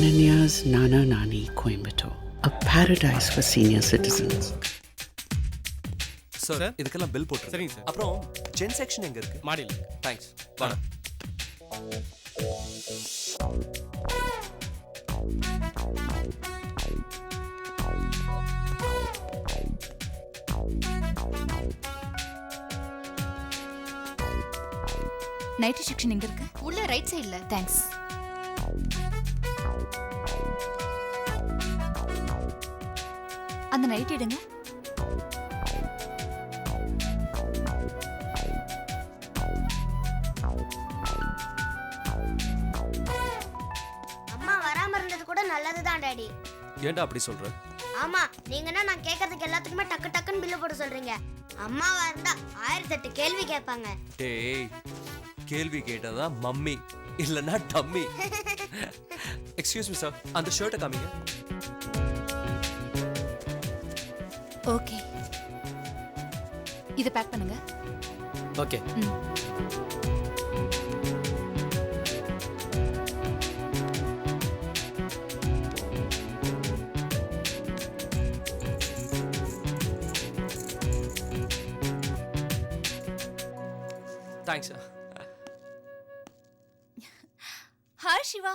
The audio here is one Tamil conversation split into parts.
Ananya's Nana Nani Coimbatore, a paradise for senior citizens. Sir இதுக்கெல்லாம் பில் போட்டு சரிங்க சார். அப்புறம் ஜென் செக்ஷன் எங்க இருக்கு? மாடியில். தேங்க்ஸ். வாடா. நைட் செக்ஷன் எங்க இருக்கு? உள்ள ரைட் சைடுல. தேங்க்ஸ். அந்த நைட் எடுங்க. அம்மா வராம இருந்தது கூட நல்லதுதான் டாடி. ஏன்டா அப்படி சொல்ற? ஆமா, நீங்கன்னா நான் கேட்கறதுக்கு எல்லாத்துக்குமே டக்கு டக்குன்னு பில்லு போட்டு சொல்றீங்க. அம்மாவா இருந்தா 1008 கேள்வி கேட்பாங்க. டேய், கேள்வி கேட்டதா மம்மி இல்லனா டம்மி. எக்ஸ்கியூஸ் மீ சார், அந்த ஷர்ட்டை காமிங்க. ஓகே, இத பேக் பண்ணுங்க. Okay. Thanks. Hi Shiva.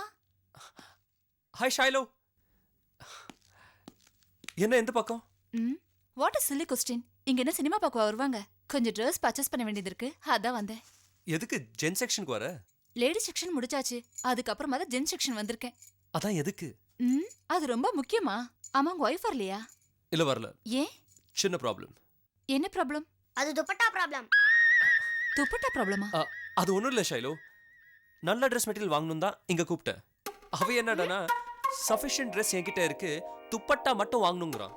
Hi Shailo. என்ன எந்த பக்கம்? What is silly question? இங்க என்ன சினிமா பார்க்க வருவாங்க? கொஞ்சம் ட்ரெஸ் பர்ச்சேஸ் பண்ண வேண்டியது இருக்கு, அதான் வந்தேன். எதுக்கு ஜென் செக்ஷனுக்கு வர? லேடி செக்ஷன் முடிச்சாச்சு, அதுக்கப்புறமா தான் ஜென் செக்ஷன் வந்திருக்கேன். அதான் எதுக்கு? அது ரொம்ப முக்கியமா? ஆமா, உங்க ஒய்ஃப் வரலையா? இல்ல வரல. ஏன்? சின்ன ப்ராப்ளம். என்ன ப்ராப்ளம்? அது துப்பட்டா ப்ராப்ளம். துப்பட்டா ப்ராப்ளமா? அது ஒண்ணும் இல்ல ஷைலோ, நல்ல ட்ரெஸ் மெட்டீரியல் வாங்கணும் தான் இங்க கூப்பிட்டேன். அவ என்னடானா சஃபிஷியன்ட் ட்ரெஸ் என்கிட்ட இருக்கு, துப்பட்டா மட்டும் வாங்கணுங்கிறான்.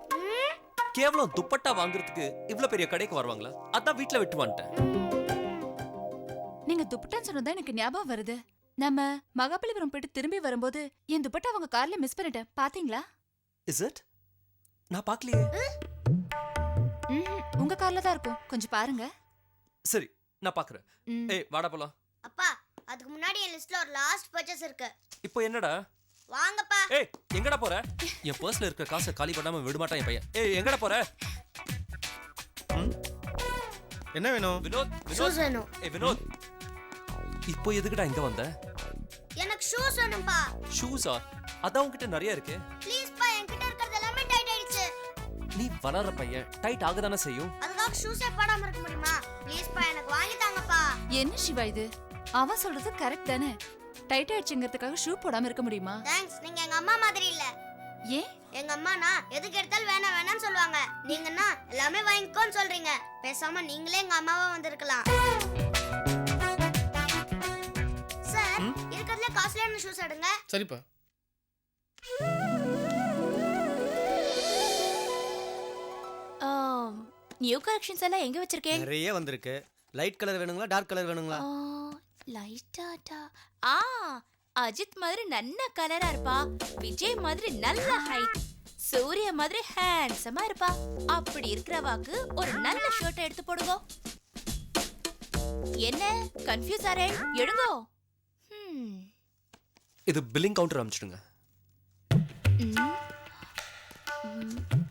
கேவலம் துப்பட்டா வாங்குறதுக்கு இவ்வளவு பெரிய கடைக்கு வருவாங்களா? அதான் வீட்டுல விட்டு வந்துட்டேன். நீங்க துப்பட்டான்னு சொன்னதா எனக்கு ஞாபகம் வருது. நம்ம மகாபலிபுரம் போயிட்டு திரும்பி வரும்போது என் துப்பட்டா அவங்க கார்ல மிஸ் பண்ணிட்டேன், பாத்தீங்களா? Is it? நான் பார்க்கலையே. உங்க கார்ல தான் இருக்கும், கொஞ்சம் பாருங்க. சரி, நான் பாக்குறேன். ஏய் வாடா போலாம். அப்பா, அதுக்கு முன்னாடி என் லிஸ்ட்ல ஒரு லாஸ்ட் பர்ச்சேஸ் இருக்கு. இப்போ என்னடா? வாங்கப்பா. ஏய் எங்கடா போற? என் பர்ஸ்ல இருக்க காசை காலி பண்ணாம விட மாட்டான் என் பையன். ஏய் எங்கடா போற? என்ன வேணும்? வினோத், ஷூஸ் வேணும். ஏய் வினோத், இப்போ எதுக்குடா இங்க வந்த? எனக்கு ஷூஸ் வேணும்பா. ஷூஸா? அதான் உன்கிட்ட நிறைய இருக்கு. ப்ளீஸ் பா, என்கிட்ட இருக்கிறது எல்லாமே டைட் ஆயிடுச்சு. நீ வளர்ற பையன், டைட் ஆகதானே செய்யும். அதுக்காக ஷூஸே போடாம இருக்க முடியுமா? ப்ளீஸ் பா, எனக்கு வாங்கி தாங்கப்பா. என்ன சிவா இது? அவன் சொல்றது கரெக்ட் தானே? டைட் ஆயிடுச்சுங்கிறதுக்காக ஷூ போடாம இருக்க முடியுமா? தேங்க்ஸ், நீங்க எங்க அம்மா மாதிரி இல்ல. ஏன்? எங்க அம்மானா எதுக்கு எடுத்தாலும் வேணாம் வேணாம்னு சொல்லுவாங்க. நீங்கன்னா எல்லாமே வாங்கிக்கோன்னு சொல்றீங்க. பேசாம நீங்களே எங்க அம்மாவா வந்திருக்கலாம். சார், இருக்கிறதுல காஸ்ட்லியான ஷூஸ் எடுங்க. சரிப்பா. நியூ கலெக்ஷன்ஸ் எல்லாம் எங்க வச்சிருக்கேன்? நிறைய வந்திருக்கு. லைட் கலர் வேணுங்களா, டார்க் கலர் வேணுங்களா? லைட்டாட்டா. அஜித் மாதிரி நல்ல கலரா இருப்பா, விஜய் மாதிரி நல்ல ஹைட், சூர்யா மாதிரி ஹேண்ட்ஸமா இருப்பா. அப்படி இருக்கிறவாக்கு ஒரு நல்ல ஷர்ட் எடுத்து போடுங்க. என்ன கன்ஃபியூஸ் ஆறே? எடுங்கோ. இது பில்லிங் கவுண்டர் அனுப்பிச்சிடுங்க.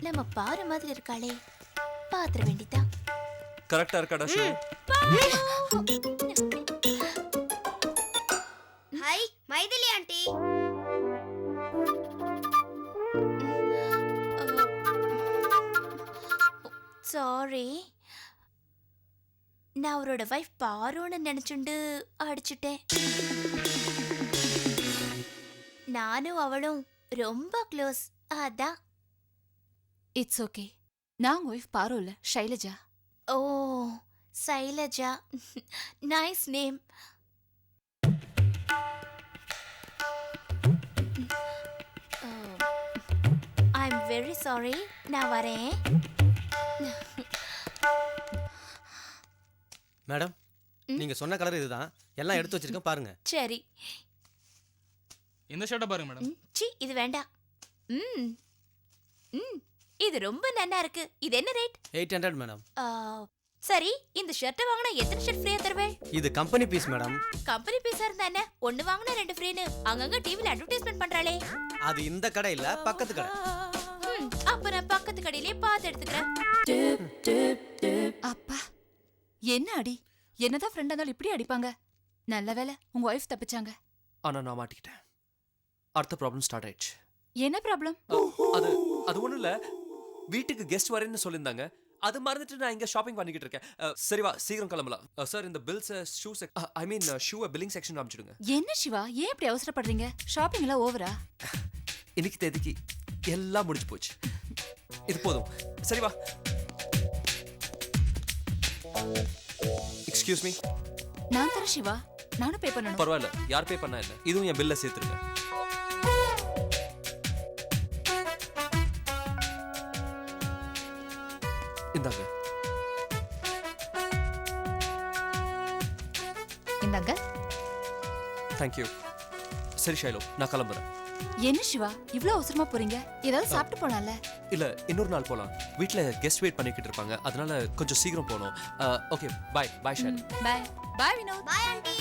நம்ம பாரு மாதிரி இருக்காளே, பாத்திர வேண்டியதா? கரெக்டா இருக்காடா shoe? Hi Maithili aunty. Sorry, நான் அவரோட வைஃப் பாருன்னு நினைச்சுண்டு அடிச்சுட்டேன். நானும் அவளும் ரொம்ப க்ளோஸ், அதான். It's okay. நான் உங்க ஒய்ஃப் பாரு இல்ல, Shailaja. Oh, Sailaja, nice name. I am very sorry, நான் வரேன். மேடம், நீங்க சொன்ன கலர் இதுதான். எல்லாம் எடுத்து வச்சிருக்கேன், பாருங்க. சரி. இந்த ஷர்ட்டை பாருங்க மேடம். சி, இது வேண்டாம். இது ரொம்ப நல்லா இருக்கு. இது என்ன ரேட்? 800 மேடம். சரி, இந்த ஷர்ட் வாங்கினா எத்தனை ஷர்ட் ஃப்ரீயா தருவேன்? இது கம்பெனி பீஸ் மேடம். கம்பெனி பீஸா இருந்தா என்ன, ஒன்னு வாங்கினா 2 ஃப்ரீன்னு அங்கங்க டிவில அட்வர்டைஸ்மென்ட் பண்றாளே. அது இந்த கடை இல்ல, பக்கத்து கடை. அப்ப நான் பக்கத்து கடையிலே பார்த்து எடுத்துக்கிறேன். அப்பா என்ன அடி, என்னதான் ஃப்ரெண்டா இருந்தாலும் இப்படி அடிப்பாங்க. நல்ல வேளை உங்க ஒய்ஃப் தப்பிச்சாங்க. ஆனா நான் மாட்டிக்கிட்டேன். அடுத்த ப்ராப்ளம் ஸ்டார்ட் ஆயிடுச்சு. என்ன ப்ராப்ளம்? அது அது ஒண்ணும் இல்ல, வீட்டுக்கு கெஸ்ட் வரேன்னு சொல்லியிருந்தாங்க. அது மறந்துட்டு நான் இங்க ஷாப்பிங் பண்ணிக்கிட்டு இருக்கேன். சரி வா, சீக்கிரம் கிளம்பலாம். சார், இந்த bills shoes I mean shoe billing section அனுப்பிச்சிடுங்க. என்ன சிவா, ஏன் இப்படி அவசரப்படுறீங்க? ஷாப்பிங் எல்லாம் ஓவரா? இன்னைக்கு தேதிக்கு எல்லாம் முடிஞ்சு போச்சு. இது போதும். சரி வா. Excuse me. நான் தரேன் சிவா, நானும் பே பண்ணணும். பரவாயில்ல, யார் பே பண்ணா இல்ல, இதுவும் என் பில்ல சேர்த்துருங்க. இந்தாங்க. இந்தாங்க. தேங்க்யூ. சரி ஷைலோ, நான் கிளம்புறேன். என்ன சிவா இவ்ளோ அவசரமா போறீங்க? ஏதாவது சாப்பிட்டு போலாம்ல? இல்ல, இன்னொரு நாள் போலாம். வீட்ல கெஸ்ட் வெயிட் பண்ணிக்கிட்டு இருப்பாங்க, அதனால கொஞ்சம் சீக்கிரம் போகணும். Okay, bye bye Shailo. Bye bye Vinod. Bye aunty.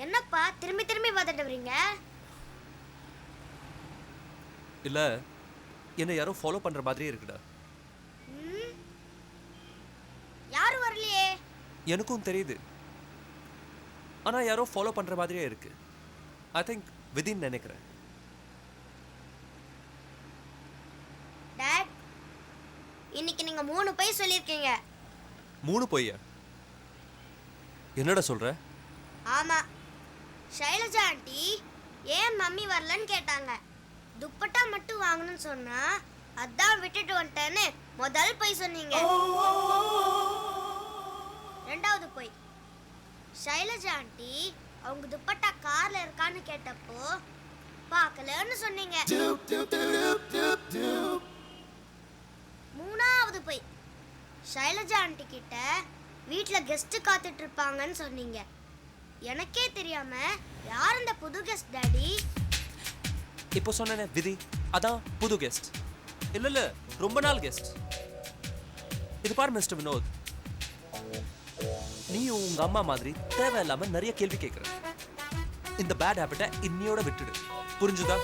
என்னப்பா திரும்பி திரும்பி பார்த்துட்டு வரீங்க? இல்ல, என்ன யாரோ ஃபாலோ பண்ற மாதிரியே இருக்குடா. யாரும் வரலையே. எனக்கும் தெரியுது, ஆனா யாரோ ஃபாலோ பண்ற மாதிரியே இருக்கு. ஐ திங்க் விதின் நினைக்கிறேன். டாட், இன்னைக்கு நீங்க 3 பொய் சொல்லிருக்கீங்க. 3 பொய்யா? என்னடா சொல்ற? ஆமா, ஷைலஜா ஆண்டி ஏன் மம்மி வரலன்னு கேட்டாங்க. துப்பட்டா மட்டும் வாங்கணும்னு சொன்னா அதான் விட்டுட்டு வந்துட்டேன்னு முதல் பொய் சொன்னீங்க. ரெண்டாவது பொய், ஷைலஜா ஆண்டி அவங்க துப்பட்டா கார்ல இருக்கான்னு கேட்டப்போ பார்க்கலன்னு சொன்னீங்க. மூணாவது பொய், ஷைலஜா ஆண்டி கிட்ட வீட்ல கெஸ்ட் காத்துட்டு இருப்பாங்கன்னு சொன்னீங்க. எனக்கே தெரியாம யார் அந்த புது கெஸ்ட் டாடி? இப்போ சொன்னேனே விதி, அதான் புது கெஸ்ட். இல்ல இல்ல, ரொம்ப நாள் கெஸ்ட். இது பாரு மிஸ்டர் வினோத், நீ உங்க அம்மா மாதிரி தேவையில்லாம நிறைய கேள்வி கேட்குற. இந்த பேட் ஹேபிட்டை இன்னையோட விட்டுடு, புரிஞ்சுதா?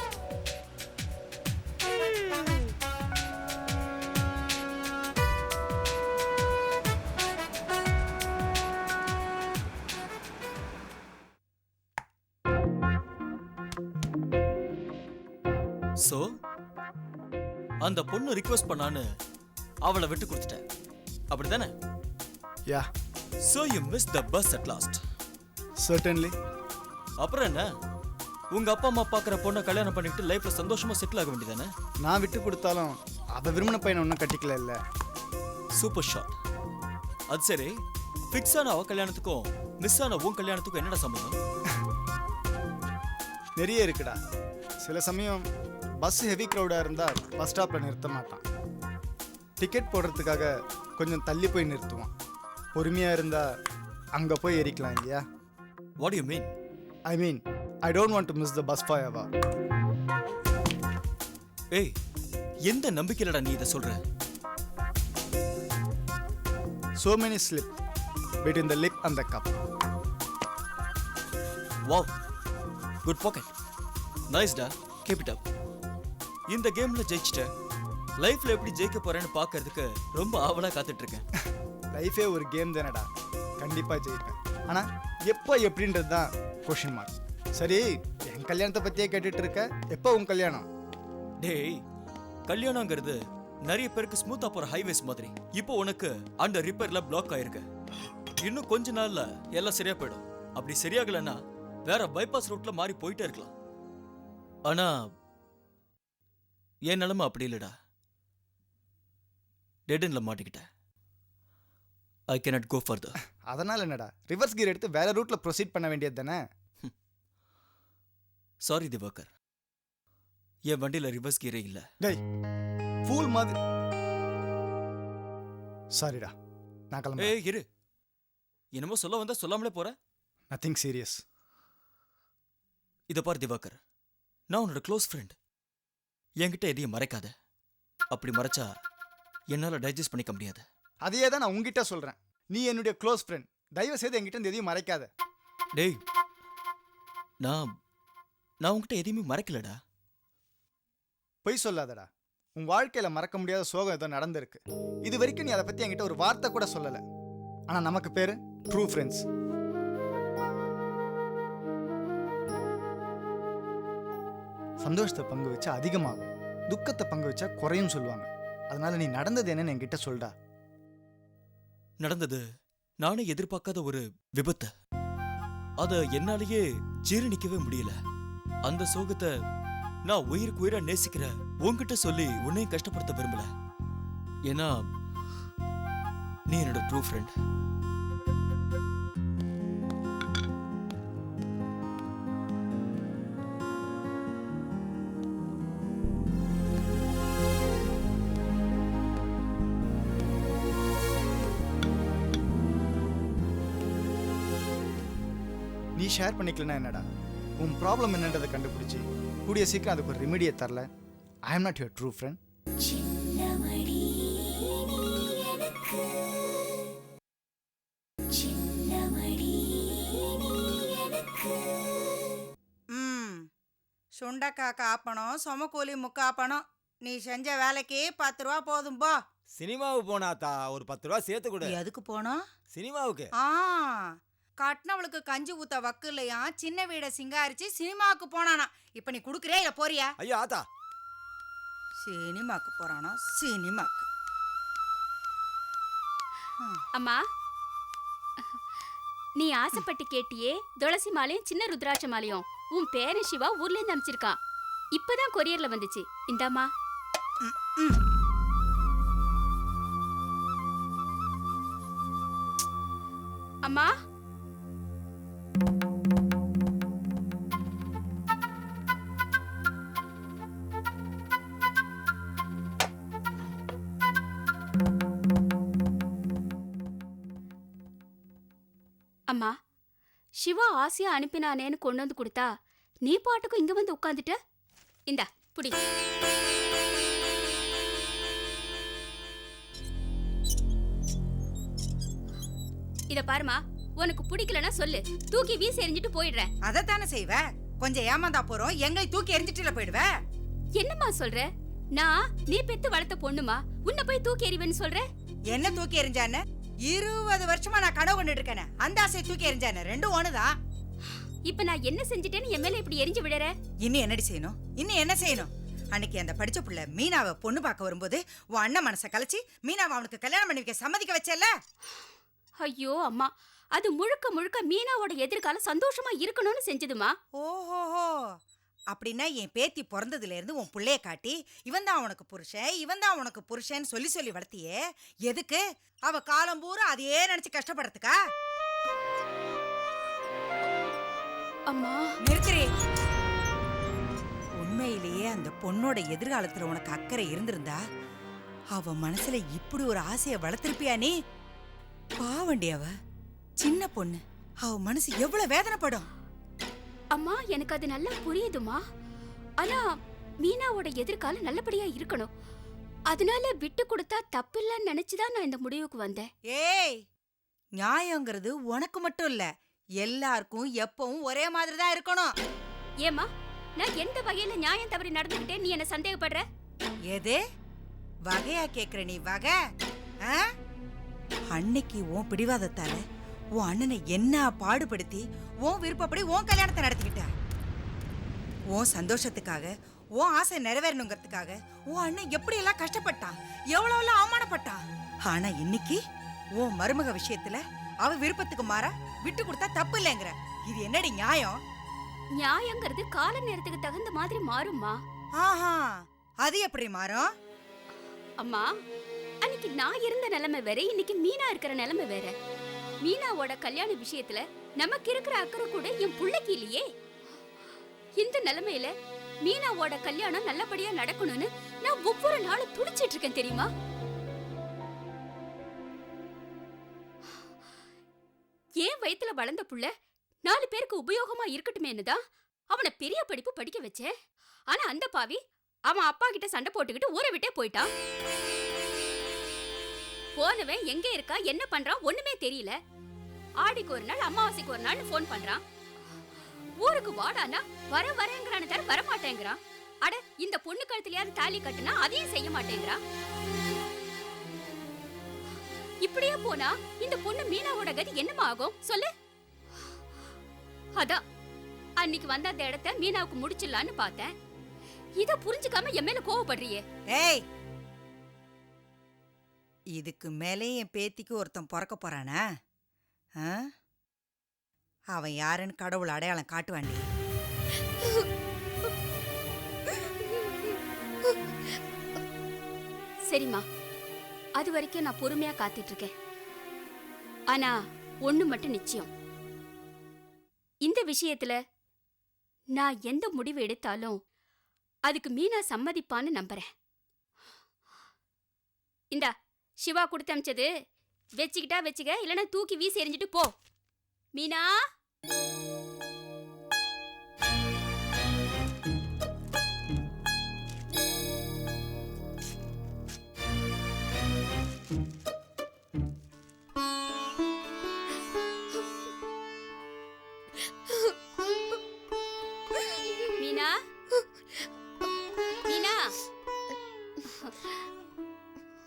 சோ அந்த பொண்ணு ரிக்வெஸ்ட் பண்ணான்னு அவளை விட்டு கொடுத்துட்டேன், அப்படிதானே? Yeah, so you miss the bus at last. Certainly. அப்புறம் என்ன, உங்க அப்பா அம்மா பார்க்குற பொண்ணை கல்யாணம் பண்ணிட்டு லைஃப்ல சந்தோஷமா செட்டில் ஆக வேண்டியதானே? நான் விட்டு கொடுத்தாலும் அவ விரும்பின பையனை ஒன்றும் கட்டிக்கல இல்லை. Super shot. அது சரி, ஃபிக்ஸ் ஆன அவ கல்யாணத்துக்கும் மிஸ் ஆன உன் கல்யாணத்துக்கும் என்னடா சம்பந்தம்? நிறைய இருக்குடா. சில சமயம் பஸ் ஹெவி க்ரௌடாக இருந்தால் பஸ் ஸ்டாப்பில் நிறுத்த மாட்டான். டிக்கெட் போடுறதுக்காக கொஞ்சம் தள்ளி போய் நிறுத்துவான். பொறுமையாக இருந்தால் அங்கே போய் ஏறிக்கலாம் இல்லையா? What you mean? I mean, I don't want to miss the bus for ever. ஏய், எந்த நம்பிக்கையிலடா நீ இதை சொல்ற? So many slip between the lip and the cup. Wow, good pocket. Nice da, keep it up. இந்த கேம்ல ஜெயிச்சிட்ட, லைஃப்ல எப்படி ஜெயிக்க போறேன்னு பார்க்கிறதுக்கு ரொம்ப ஆவலா காத்துட்டு இருக்கேன். லைஃபே ஒரு கேம் தானடா, கண்டிப்பாக ஜெயிப்பேன். ஆனால் எப்போ எப்படின்றது தான் கொஷின் மார்க். சரி, என் கல்யாணத்தை பற்றியே கேட்டுட்டு இருக்க, எப்போ உன் கல்யாணம்? டேய், கல்யாணங்கிறது நிறைய பேருக்கு ஸ்மூத்தா போற ஹைவேஸ் மாதிரி இப்போ உனக்கு அந்த ரிப்பேர்ல பிளாக் ஆயிருக்கு. இன்னும் கொஞ்ச நாள்ல எல்லாம் சரியா போயிடும். அப்படி சரியாகலன்னா வேற பைபாஸ் ரூட்ல மாறி போயிட்டே இருக்கலாம். ஆனா என் நிலைமை அப்படி இல்லடா. டெட் எண்ட்ல மாட்டிக்கிட்டேன். I cannot go further. அதனால என்னடா, ரிவர்ஸ் கியர் எடுத்து வேற ரூட்ல ப்ரொசீட் பண்ண வேண்டியது தானே? சாரி திவாகர், என் வண்டியில ரிவர்ஸ் கியரே இல்ல. டேய் ஃபூல் மாதிரி. சாரிடா, நான் கிளம்புறேன். ஏய் இரு, என்னமோ சொல்ல வந்தா சொல்லாமலே போற. Nothing serious. இதை பாரு திவாகர், நான் உன்னோட க்ளோஸ் ஃப்ரெண்ட். என்கிட்ட எதையும் மறைக்காத. அப்படி மறைச்சா என்னால டைஜஸ்ட் பண்ணிக்க முடியாது. அதையே தான் நான் உங்ககிட்ட சொல்றேன். நீ என்னுடைய க்ளோஸ் ஃப்ரெண்ட், தயவு செய்து என்கிட்ட இருந்து எதையும் மறைக்காத. டேய், நான் உன்கிட்ட எதையுமே மறைக்கலடா. பொய் சொல்லாதடா. உன் வாழ்க்கையில மறக்க முடியாத சோகம் ஏதோ நடந்திருக்கு. இது வரைக்கும் நீ அதை பத்தி என்கிட்ட ஒரு வார்த்தை கூட சொல்லல. ஆனா நமக்கு பேரு ட்ரூ ஃப்ரெண்ட்ஸ். சந்தோஷத்தை பங்கு வச்சா அதிகமாகும், துக்கத்தை பங்கு வச்சா குறையும் சொல்லுவாங்க. அதனால நீ நடந்தது என்னன்னு என்கிட்ட சொல்டா. நடந்தது நானே எதிர்பார்க்காத ஒரு விபத்து. அத என்னாலேயே ஜீரணிக்கவே முடியல. அந்த சோகத்தை நான் உயிருக்கு உயிரா நேசிக்கிற உன்கிட்ட சொல்லி உன்னையும் கஷ்டப்படுத்த விரும்பல. ஏன்னா நீ என்னோட ட்ரூ ஃப்ரெண்ட். நீ ஷேர் பண்ணிக்கலனா என்னடா, உன் ப்ராப்ளம் என்னன்றதை கண்டுபிடிச்சி கூடிய சீக்கிரம் அதுக்கு ஒரு ரெமிடியை தரல. I am not your true friend. சுண்டக்காய் காப்பணும், சொமக்கூலி முக்காப்பணும். நீ செஞ்ச வேலைக்கு 10 ரூபா போதும் போ. சினிமாவுக்கு போனாத்தா ஒரு 10 ரூபா சேர்த்து கொடு. எதுக்கு போனோம்? சினிமாவுக்கு. கட்டினவளுக்கு கஞ்சி ஊத்த வக்கு இல்லையா, சின்ன வீட சிங்காரிச்சு சினிமாவுக்கு போனானா. இப்ப நீ குடுக்குறியா இல்ல போறியா? ஐயா ஆத்தா, சினிமாக்கு போறானா? சினிமாக்கு. அம்மா, நீ ஆசைப்பட்டு கேட்டியே துளசி மாலையும் சின்ன ருத்ராட்ச மாலையும் உன் பேரன் சிவா ஊர்ல இருந்து அனுப்பிச்சிருக்கான். இப்பதான் கொரியர்ல வந்துச்சு. இந்தாம்மா. அம்மா, அம்மா, சிவா ஆசையா அனுப்பினானேன்னு கொண்டு வந்து கொடுத்தா நீ பாட்டுக்கும் இங்க வந்து உட்காந்துட்ட. இந்தா புடி. இத பாருமா, உனக்கு பிடிக்கலன்னா சொல்லு, தூக்கி வீசி எறிஞ்சிட்டு போயிடுறேன். அதத்தானே செய்வ. கொஞ்சம் ஏமாந்தா போறோம், எங்களை தூக்கி எறிஞ்சிட்டுல போயிடுவ. என்னம்மா சொல்ற? நான் நீ பெத்து வளர்த்த பொண்ணுமா, உன்னை போய் தூக்கி எறிவேன்னு சொல்ற? என்ன தூக்கி எறிஞ்சானே? 20 வருஷமா நான் கனவு கொண்டுட்டு இருக்கேன். அந்த ஆசையை தூக்கி எறிஞ்சானே, ரெண்டும் ஒண்ணுதான். இப்ப நான் என்ன செஞ்சிட்டேன்னு என் மேல இப்படி எரிஞ்சு விடுற? இன்னும் என்னடி செய்யணும்? இன்னும் என்ன செய்யணும்? அன்னைக்கு அந்த படிச்ச புள்ள மீனாவை பொண்ணு பார்க்க வரும்போது உன் அண்ணன் மனசை கலைச்சி மீனாவை அவனுக்கு கல்யாணம் பண்ணி வைக்க சம்மதிக்க வச்சல. ஐயோ அம்மா, அது முழுக்க முழுக்க மீனாவோட எதிர்காலம் சந்தோஷமா இருக்கணும்னு செஞ்சதுமா. ஓஹோஹோ, அப்படின்னா என் பேத்தி பிறந்ததுல இருந்து உன் புள்ளைய காட்டி இவன் தான் உனக்கு புருஷன், இவன் தான் உனக்கு புருஷன்னு சொல்லி சொல்லி வளர்த்தியே. எதுக்கு? அவ காலம் பூரா அதையே நினைச்சு கஷ்டப்படுறதுக்கா? அம்மா நிறுத்திரி. உண்மையிலேயே அந்த பொண்ணோட எதிர்காலத்துல உனக்கு அக்கறை இருந்திருந்தா அவ மனசுல இப்படி ஒரு ஆசைய வளர்த்திருப்பியா நீ? பாவண்டி, அவ சின்ன பொண்ணு, அவ மனசு எவ்வளவு வேதனைப்படும். அம்மா, எனக்கு அது நல்லா புரியுதுமா. ஆனா மீனாவோட எதிர்காலம் நல்லபடியா இருக்கணும். அதனால விட்டு கொடுத்தா தப்பில்லன்னு நினைச்சுதான் நான் இந்த முடிவுக்கு வந்தேன். ஏய், நியாயங்கிறது உனக்கு மட்டும் இல்ல, எல்லாருக்கும் எப்பவும் ஒரே மாதிரி தான் இருக்கணும். ஏமா, நான் எந்த வகையில நியாயம் தவறி நடந்துகிட்டே நீ என்ன சந்தேகப்படுற? எது வகையா கேக்குற நீ? வகை அன்னைக்கு உன் பிடிவாதத்தால உன் அண்ணனை என்ன பாடுபடுத்தி உன் விருப்பப்படி உன் கல்யாணத்தை நடத்திக்கிட்ட. உன் சந்தோஷத்துக்காக உன் ஆசை நிறைவேறணுங்கிறதுக்காக உன் அண்ணன் எப்படி எல்லாம் கஷ்டப்பட்டான், எவ்வளவு அவமானப்பட்டான். ஆனா இன்னைக்கு உன் மருமக விஷயத்துல அவ விருப்பத்துக்கு மாற விட்டு கொடுத்தா தப்பு இல்லைங்கிற. இது என்னடி நியாயம்? நியாயங்கிறது கால நேரத்துக்கு தகுந்த மாதிரி மாறும்மா. ஆஹா, அது எப்படி மாறும்? அம்மா, அன்னைக்கு நான் இருந்த நிலைமை வேற, இன்னைக்கு மீனா இருக்கிற நிலைமை வேற. மீனாவோட கல்யாண விஷயத்துல நமக்கு இருக்கிற அக்கறை கூட என் புள்ளைக்கு இல்லையே. இந்த நிலைமையில மீனாவோட கல்யாணம் நல்லபடியா நடக்கணும்னு நான் ஒவ்வொரு நாளும் துடிச்சிட்டு இருக்கேன் தெரியுமா? ஏன் வயித்துல வளர்ந்த புள்ள 4 பேருக்கு உபயோகமா இருக்கட்டுமேனுதான் அவனை பெரிய படிப்பு படிக்க வச்சேன். ஆனா அந்த பாவி அவன் அப்பா கிட்ட சண்டை போட்டுக்கிட்டு ஊரை விட்டே போயிட்டான். போனவன் எங்க இருக்கா, என்ன பண்றான் ஒண்ணுமே தெரியல. ஆடிக்கு ஒரு நாள், அமாவாசைக்கு ஒரு நாள் போன் பண்றான். ஊருக்கு வாடானா வரேங்கிறான்னு தர வரமாட்டேங்கிறான். அட, இந்த பொண்ணு கழுத்துலயாவது தாலி கட்டுனா அதையும் செய்ய மாட்டேங்கிறான். இப்படியே போனா இந்த பொண்ணு மீனாவோட கதி என்னமா ஆகும் சொல்லு? அதான் அன்னைக்கு வந்த அந்த இடத்த மீனாவுக்கு முடிச்சிடலான்னு பார்த்தேன். இத புரிஞ்சுக்காம என் மேல கோவப்படுறியே. ஏய், இதுக்கு மேலே என் பேத்திக்கு ஒருத்தன் பிறக்க போறானா? அவன் யாருன்னு கடவுள் அடையாளம் காட்டுவாண்டி. சரிம்மா, அது வரைக்கும் நான் பொறுமையா காத்துட்டு இருக்கேன். ஆனா ஒண்ணு மட்டும் நிச்சயம், இந்த விஷயத்துல நான் எந்த முடிவு எடுத்தாலும் அதுக்கு மீனா சம்மதிப்பான்னு நம்புறேன். இந்தா சிவா கொடுத்து அமிச்சது வச்சுக்கிட்டா வச்சுக்க, இல்லைன்னா தூக்கி வீசி எறிஞ்சிட்டு போ. மீனா, மீனா, மீனா,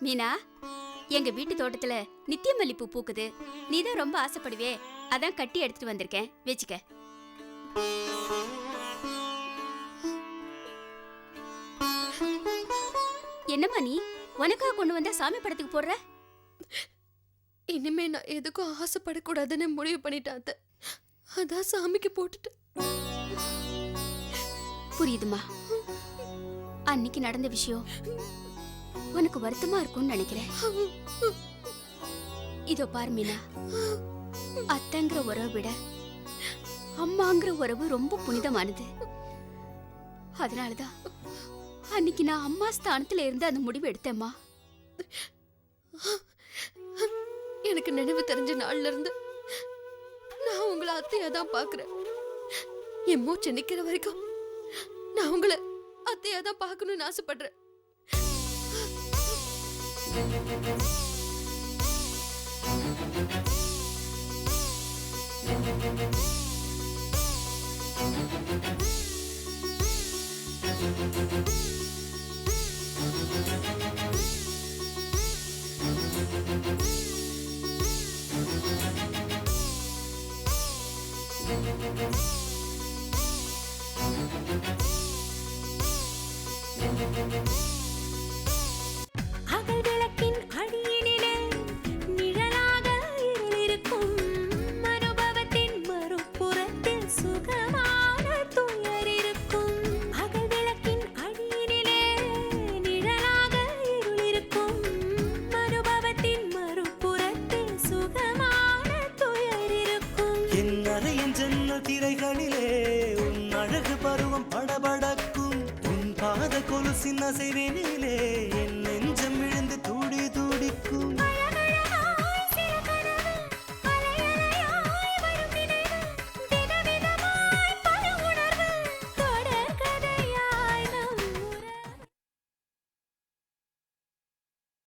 மீனா, எங்க வீட்டு தோட்டத்துல நித்திய மல்லிப்பூ பூக்குது. நீதான் ரொம்ப ஆசைப்படுவே, அதான் கட்டி எடுத்துட்டு வந்திருக்கேன், வச்சுக்க. என்னம்மா நீ உனக்கா கொண்டு வந்தா சாமி படத்துக்கு போடுற? இனிமே நான் எதுக்கும் ஆசைப்படக்கூடாதுன்னு முடிவு பண்ணிட்டாத்த, அதான் சாமிக்கு போட்டுட்டு. புரியுதுமா, அன்னைக்கு நடந்த விஷயம் உனக்கு வருத்தமா இருக்கும்னு நினைக்கிறேன். இதோ பாரு மீனா, அத்தைங்கிற உறவை விட அம்மாங்கிற உறவு ரொம்ப புனிதமானது. அதனாலதான் அன்னைக்கு நான் அம்மா ஸ்தானத்துல இருந்து அந்த முடிவு எடுத்தேம்மா. எனக்கு நினைவு தெரிஞ்ச நாள்ல இருந்து நான் உங்களை அத்தையா தான் பாக்குறேன். என் மூச்சு நிக்கிற வரைக்கும் நான் உங்களை அத்தையா தான் பார்க்கணும்னு ஆசைப்படுறேன். அகல் விளக்கின் அடியினிலே நிழலாக இருளிருக்கும், அனுபவத்தின் மறுபுறத்தில் சுகமான துயர் இருக்கும். அகல் விளக்கின் அடியினிலே நிழலாக இருளிருக்கும், அனுபவத்தின் மறுபுறத்தில் சுகமான துயர் இருக்கும். என் அறையின் ஜன்னல் திரைகளிலே உன் அழகு பருவம் படபடக்கும், உன் பாத கொலுசின் அசைவினிலே என்